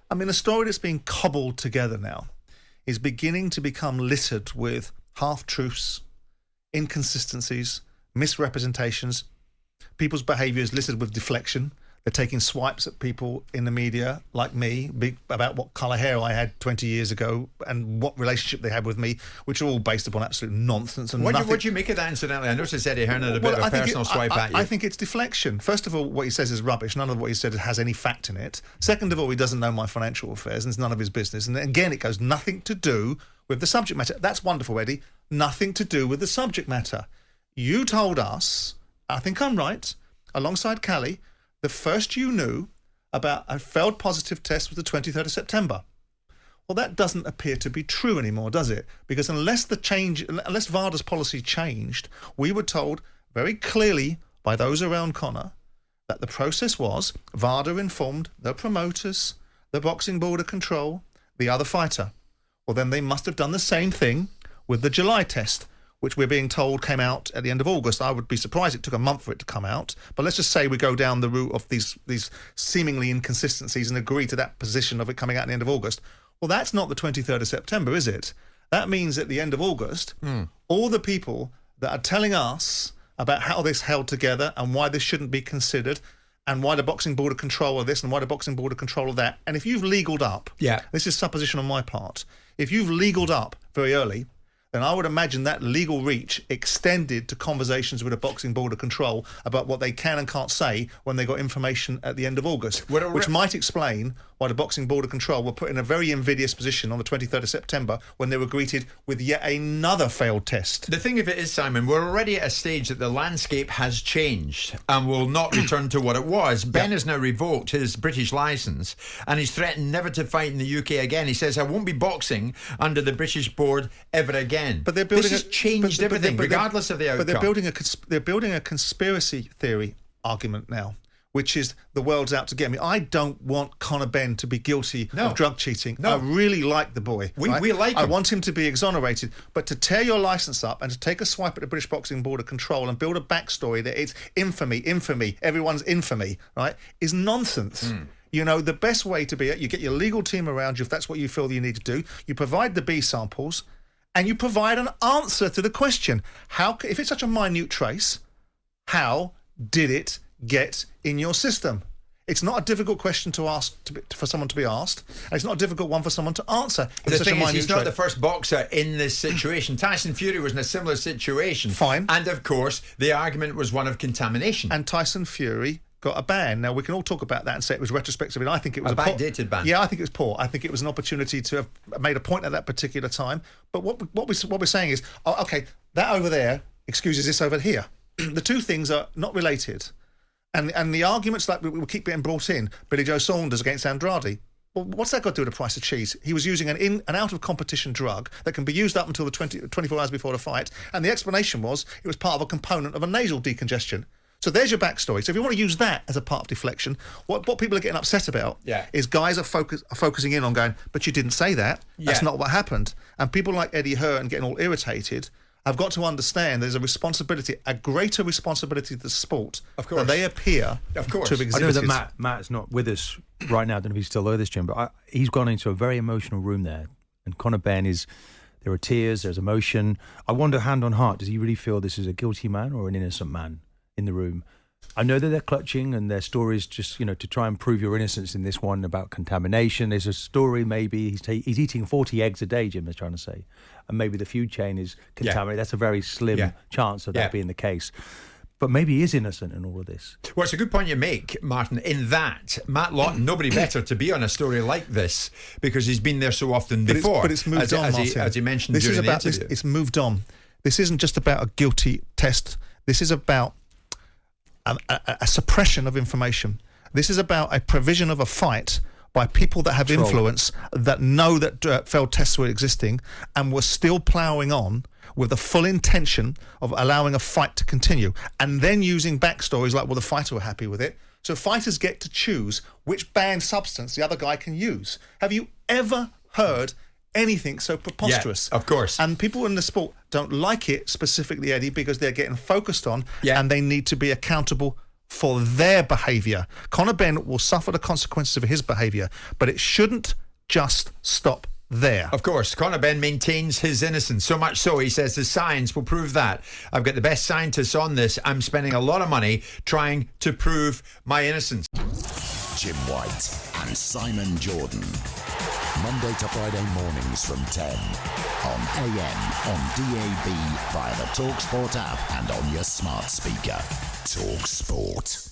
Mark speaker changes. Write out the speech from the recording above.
Speaker 1: I mean, the story that's being cobbled together now is beginning to become littered with half-truths, inconsistencies, misrepresentations. People's behaviour is littered with deflection. They're taking swipes at people in the media, like me, about what colour hair I had 20 years ago and what relationship they had with me, which are all based upon absolute nonsense. And
Speaker 2: what do you make of that, incidentally? I noticed Eddie Hearn had a bit of a personal swipe at you.
Speaker 1: I think it's deflection. First of all, what he says is rubbish. None of what he said has any fact in it. Second of all, he doesn't know my financial affairs, and it's none of his business. And again, it goes nothing to do with the subject matter. That's wonderful, Eddie. Nothing to do with the subject matter. You told us, I think I'm right, alongside Callie, the first you knew about a failed positive test was the 23rd of September. Well, that doesn't appear to be true anymore, does it? Because unless VADA's policy changed, we were told very clearly by those around Conor that the process was VADA informed the promoters, the boxing board of control, the other fighter. Well, then they must have done the same thing with the July test, which we're being told came out at the end of August. I would be surprised it took a month for it to come out. But let's just say we go down the route of these seemingly inconsistencies and agree to that position of it coming out at the end of August. Well, that's not the 23rd of September, is it? That means at the end of August, all the people that are telling us about how this held together and why this shouldn't be considered and why the boxing board of control of this and why the boxing board of control of that. And if you've legaled up, this is supposition on my part, if you've legaled up very early, then I would imagine that legal reach extended to conversations with the boxing board of control about what they can and can't say when they got information at the end of August, which might explain why the boxing board of control were put in a very invidious position on the 23rd of September when they were greeted with yet another failed test.
Speaker 2: The thing of it is, Simon, we're already at a stage that the landscape has changed and will not return to what it was. Ben has now revoked his British licence and he's threatened never to fight in the UK again. He says, I won't be boxing under the British board ever again.
Speaker 1: But they're building
Speaker 2: this has changed everything, regardless of the outcome.
Speaker 1: But they're building a conspiracy theory argument now, which is the world's out to get me. I don't want Conor Benn to be guilty of drug cheating. I really like the boy.
Speaker 2: We like him.
Speaker 1: I want him to be exonerated. But to tear your licence up and to take a swipe at the British Boxing Board of Control and build a backstory that it's infamy, everyone's infamy, right, is nonsense. You know, the best way to be you get your legal team around you if that's what you feel that you need to do. You provide the B samples and you provide an answer to the question. If it's such a minute trace, how did it get in your system? It's not a difficult question to ask for someone to be asked, and it's not a difficult one for someone to answer.
Speaker 2: The thing is, he's not the first boxer in this situation. Tyson Fury was in a similar situation.
Speaker 1: Fine.
Speaker 2: And of course, the argument was one of contamination.
Speaker 1: And Tyson Fury got a ban. Now, we can all talk about that and say it was retrospective, and I think it was
Speaker 2: a backdated ban.
Speaker 1: Yeah, I think it was poor. I think it was an opportunity to have made a point at that particular time. But what we're saying is, okay, that over there excuses this over here. The two things are not related. And the arguments like we keep getting brought in, Billy Joe Saunders against Andrade, well, what's that got to do with the price of cheese? He was using an out-of-competition drug that can be used up until the 24 hours before the fight, and the explanation was it was part of a component of a nasal decongestion. So there's your backstory. So if you want to use that as a part of deflection, what people are getting upset about is guys are focusing in on going, but you didn't say that. That's not what happened. And people like Eddie Hearn getting all irritated have got to understand there's a responsibility, a greater responsibility to the sport than they appear to have exhibited.
Speaker 3: I know that Matt's not with us right now. I don't know if he's still there, this Jim, but he's gone into a very emotional room there. And Conor Benn there are tears, there's emotion. I wonder, hand on heart, does he really feel this is a guilty man or an innocent man in the room? I know that they're clutching and their stories just, to try and prove your innocence in this one about contamination. There's a story maybe he's eating 40 eggs a day, Jim is trying to say, and maybe the food chain is contaminated. That's a very slim chance of that being the case. But maybe he is innocent in all of this.
Speaker 2: Well, it's a good point you make, Martin, in that Matt Lawton, nobody better to be on a story like this because he's been there so often before.
Speaker 1: But it's moved on, Martin.
Speaker 2: As he mentioned during the interview.
Speaker 1: It's moved on. This isn't just about a guilty test. This is about a suppression of information. This is about a provision of a fight by people that have influence, that know that failed tests were existing and were still ploughing on with the full intention of allowing a fight to continue, and then using backstories like, well, the fighter were happy with it. So fighters get to choose which banned substance the other guy can use. Have you ever heard anything so preposterous?
Speaker 2: Yeah, of course.
Speaker 1: And people in the sport don't like it specifically, Eddie, because they're getting focused on and they need to be accountable for their behaviour. Conor Benn will suffer the consequences of his behaviour, but it shouldn't just stop there.
Speaker 2: Of course, Conor Benn maintains his innocence. So much so, he says the science will prove that. I've got the best scientists on this. I'm spending a lot of money trying to prove my innocence.
Speaker 4: Jim White and Simon Jordan. Monday to Friday mornings from 10 on AM, on DAB, via the talkSPORT app and on your smart speaker. talkSPORT.